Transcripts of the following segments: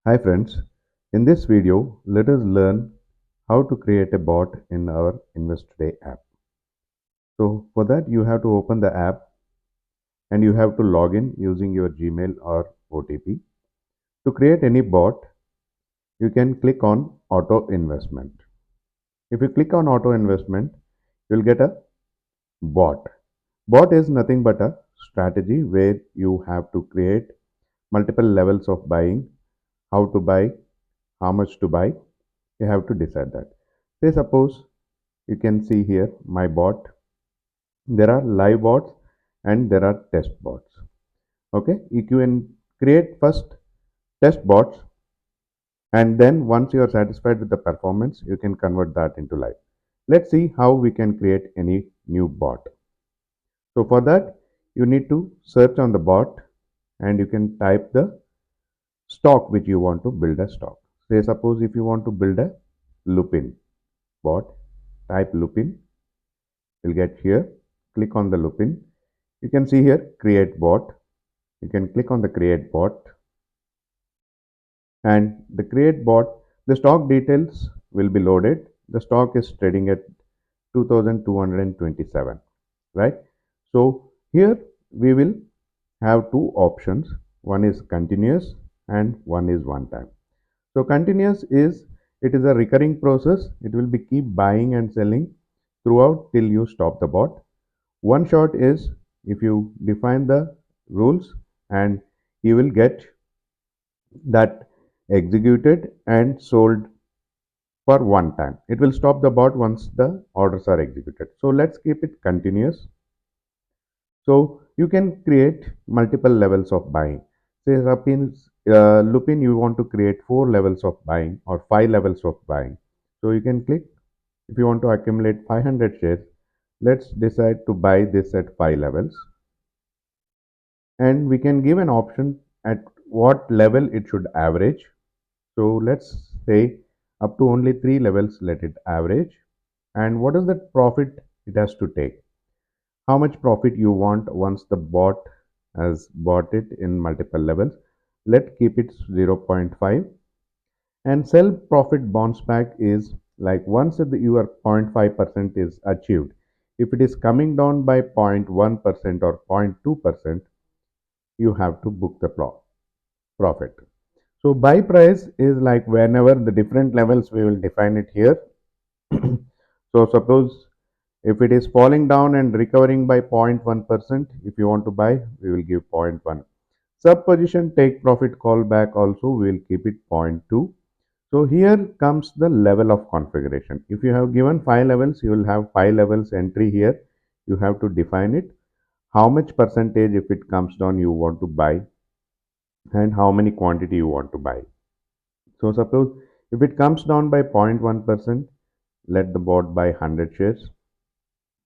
Hi friends, in this video let us learn how to create a bot in our InvesToday app. So for that you have to open the app and you have to log in using your Gmail or OTP. To create any bot, you can click on auto investment. If you click on auto investment, you'll get a bot. Bot is nothing but a strategy where you have to create multiple levels of buying, how to buy, how much to buy. You have to decide that. Say suppose you can see here my bot. There are live bots and there are test bots. Okay, you can create first test bots, and then once you are satisfied with the performance you can convert that into live. Let's see how we can create any new bot. So for that you need to search on the bot and you can type the stock which you want to build a stock. Say suppose if you want to build a lupin bot, type lupin. You'll get here, click on the lupin. You can see here create bot. You can click on the create bot, and the create bot, the stock details will be loaded. The stock is trading at 2227, right? So here we will have two options. One is continuous and one is one time. So continuous is, it is a recurring process. It will be keep buying and selling throughout till you stop the bot. One shot is if you define the rules and you will get that executed and sold for one time. It will stop the bot once the orders are executed. So let's keep it continuous. So you can create multiple levels of buying. Say Lupin, you want to create 4 levels of buying or 5 levels of buying. So you can click, if you want to accumulate 500 shares, let's decide to buy this at 5 levels. And we can give an option at what level it should average. So let's say up to only 3 levels, let it average. And what is the profit it has to take? How much profit you want once the bot has bought it in multiple levels? Let's keep it 0.5. And sell profit bounce back is like once your 0.5% is achieved. If it is coming down by 0.1% or 0.2%, you have to book the profit. So buy price is like whenever the different levels we will define it here. So suppose if it is falling down and recovering by 0.1%, if you want to buy, we will give 0.1. Sub position take profit callback also we will keep it 0.2. So here comes the level of configuration. If you have given 5 levels, you will have 5 levels entry here. You have to define it. How much percentage if it comes down you want to buy and how many quantity you want to buy. So suppose if it comes down by 0.1%, let the bot buy 100 shares.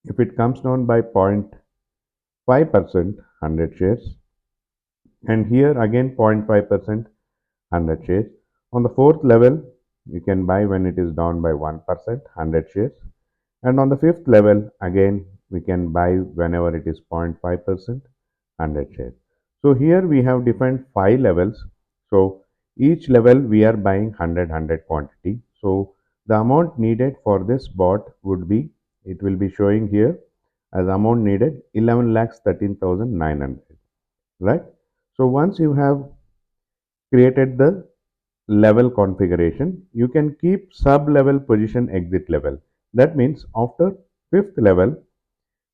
If it comes down by 0.5%, 100 shares. And here again 0.5%, 100 shares. On the fourth level, you can buy when it is down by 1%, 100 shares. And on the fifth level, again, we can buy whenever it is 0.5%, 100 shares. So here we have defined 5 levels. So each level we are buying 100 quantity. So the amount needed for this bot would be, it will be showing here as amount needed 11,13,900, right? So once you have created the level configuration, you can keep sub level position exit level. That means after fifth level,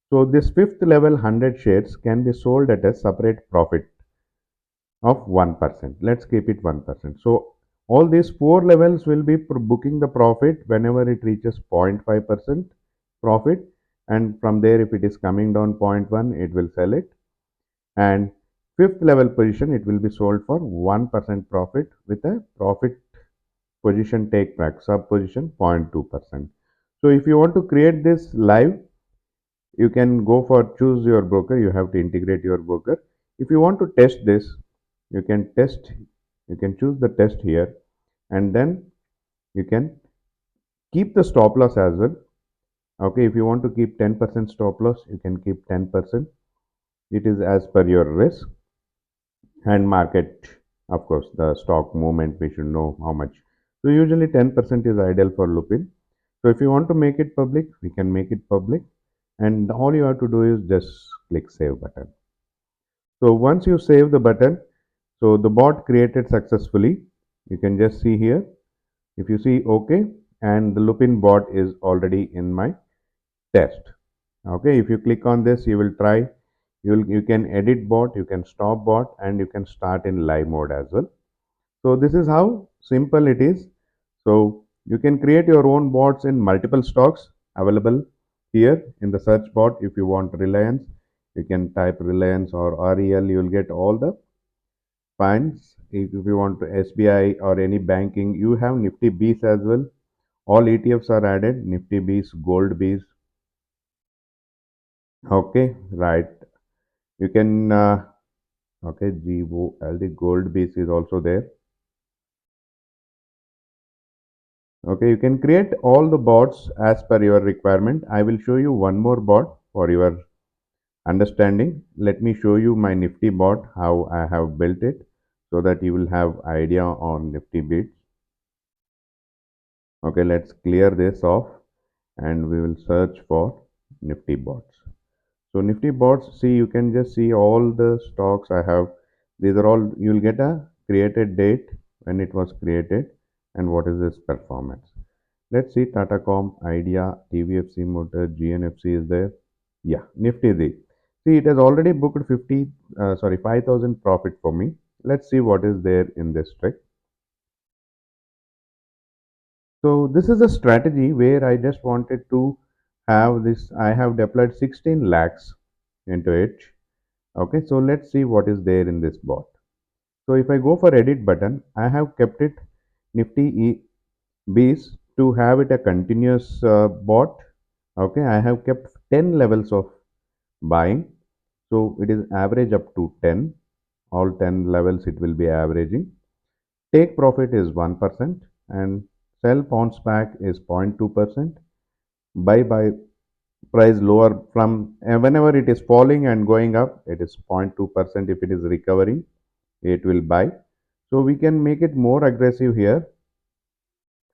so this fifth level 100 shares can be sold at a separate profit of 1%. Let's keep it 1%. So all these 4 levels will be booking the profit whenever it reaches 0.5% profit, and from there if it is coming down 0.1 it will sell it, and fifth level position it will be sold for 1% profit with a profit position take back sub position 0.2%. So if you want to create this live, you can go for choose your broker. You have to integrate your broker. If you want to test this, you can test, you can choose the test here, and then you can keep the stop loss as well. Okay, if you want to keep 10% stop loss, you can keep 10%. It is as per your risk and market Of course, the stock movement, we should know how much. So usually 10% is ideal for Lupin. So if you want to make it public, we can make it public. And all you have to do is just click save button. So once you save the button, so the bot created successfully. You can just see here. If you see OK, and the Lupin bot is already in my test. Okay, if you click on this, you will try. You can edit bot, you can stop bot, and you can start in live mode as well. So this is how simple it is. So you can create your own bots in multiple stocks available here in the search bot. If you want Reliance, you can type Reliance or REL. You will get all the finds. If you want to SBI or any banking, you have Nifty Bs as well. All ETFs are added. Nifty Bs, Gold Bs. Okay, right. You can okay, GOLD Gold Bs is also there. Okay, you can create all the bots as per your requirement. I will show you one more bot for your understanding. Let me show you my Nifty bot, how I have built it, so that you will have idea on Nifty bits. Okay, let's clear this off and we will search for Nifty bots. So Nifty bots, see, you can just see all the stocks I have. These are all, you'll get a created date when it was created and what is this performance. Let's see Tatacom, Idea, TVFC Motor, GNFC is there. Yeah, Nifty Z. See, it has already booked 5,000 profit for me. Let's see what is there in this trick. So this is a strategy where I just wanted to have this. I have deployed 16 lakhs into it. Okay, so let's see what is there in this bot. So if I go for edit button, I have kept it Nifty Bs to have it a continuous bot. Okay, I have kept 10 levels of buying. So it is average up to 10. All 10 levels it will be averaging. Take profit is 1% and sell bounce back is 0.2%. Buy price lower from whenever it is falling and going up, it is 0.2%. If it is recovering, it will buy. So we can make it more aggressive here.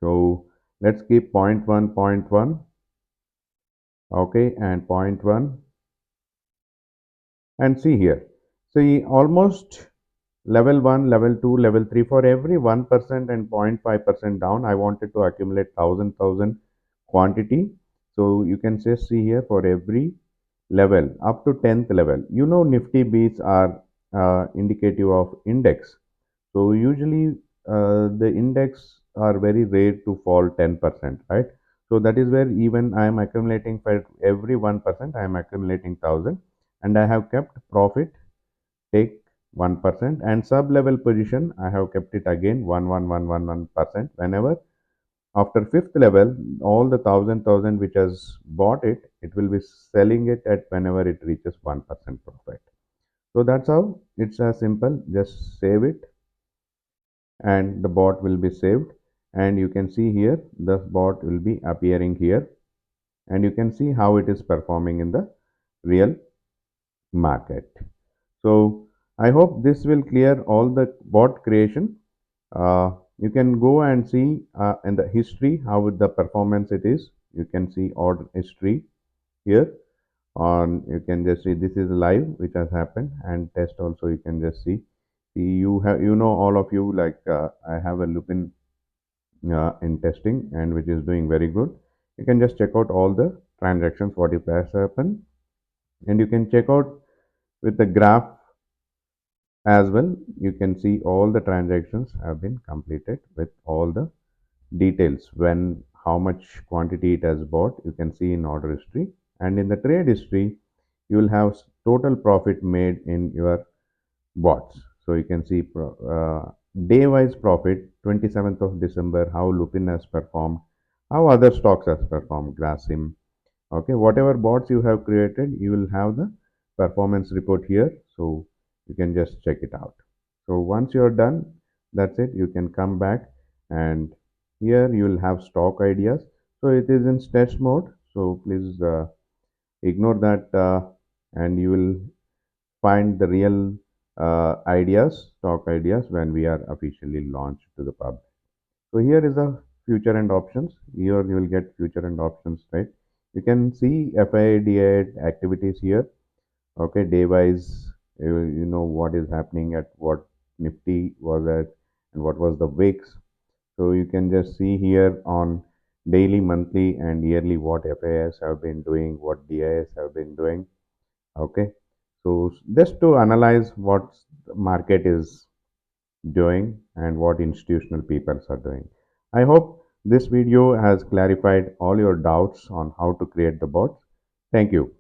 So let's keep zero point 0.1, zero point 0.1, okay, and zero point 0.1, and see here. See almost level 1, level 2, level 3 for every 1% and 0.5% down. I wanted to accumulate 1,000 quantity. So you can just see here for every level up to 10th level. You know, Nifty beats are indicative of index. So usually the index are very rare to fall 10%, right? So that is where even I am accumulating for every 1%, I am accumulating 1,000 and I have kept profit take 1% and sub level position I have kept it again 1,1,1,1% whenever after fifth level all the thousand which has bought it, it will be selling it at whenever it reaches 1% profit. So that's how it's as simple. Just save it and the bot will be saved, and you can see here the bot will be appearing here and you can see how it is performing in the real market. So I hope this will clear all the bot creation. You can go and see in the history how the performance it is. You can see order history here on. You can just see this is live which has happened, and test also you can just see. See, you have, you know, all of you, like I have a Lupin in testing and which is doing very good. You can just check out all the transactions what it has happened, and you can check out with the graph as well. You can see all the transactions have been completed with all the details, when how much quantity it has bought you can see in order history, and in the trade history you will have total profit made in your bots. So you can see day wise profit 27th of December, how Lupin has performed, how other stocks has performed, Grasim. Okay, whatever bots you have created, you will have the performance report here. So you can just check it out. So once you're done, that's it. You can come back and here you will have stock ideas. So it is in test mode. So please ignore that and you will find the real stock ideas when we are officially launched to the public. So here is a future and options. Here you will get future and options, right? You can see FIDA activities here. Okay, day wise, you know what is happening at what Nifty was at and what was the VIX. So you can just see here on daily, monthly, and yearly what FIS have been doing, what DIS have been doing. Okay, so just to analyze what the market is doing and what institutional people are doing. I hope this video has clarified all your doubts on how to create the bots. Thank you.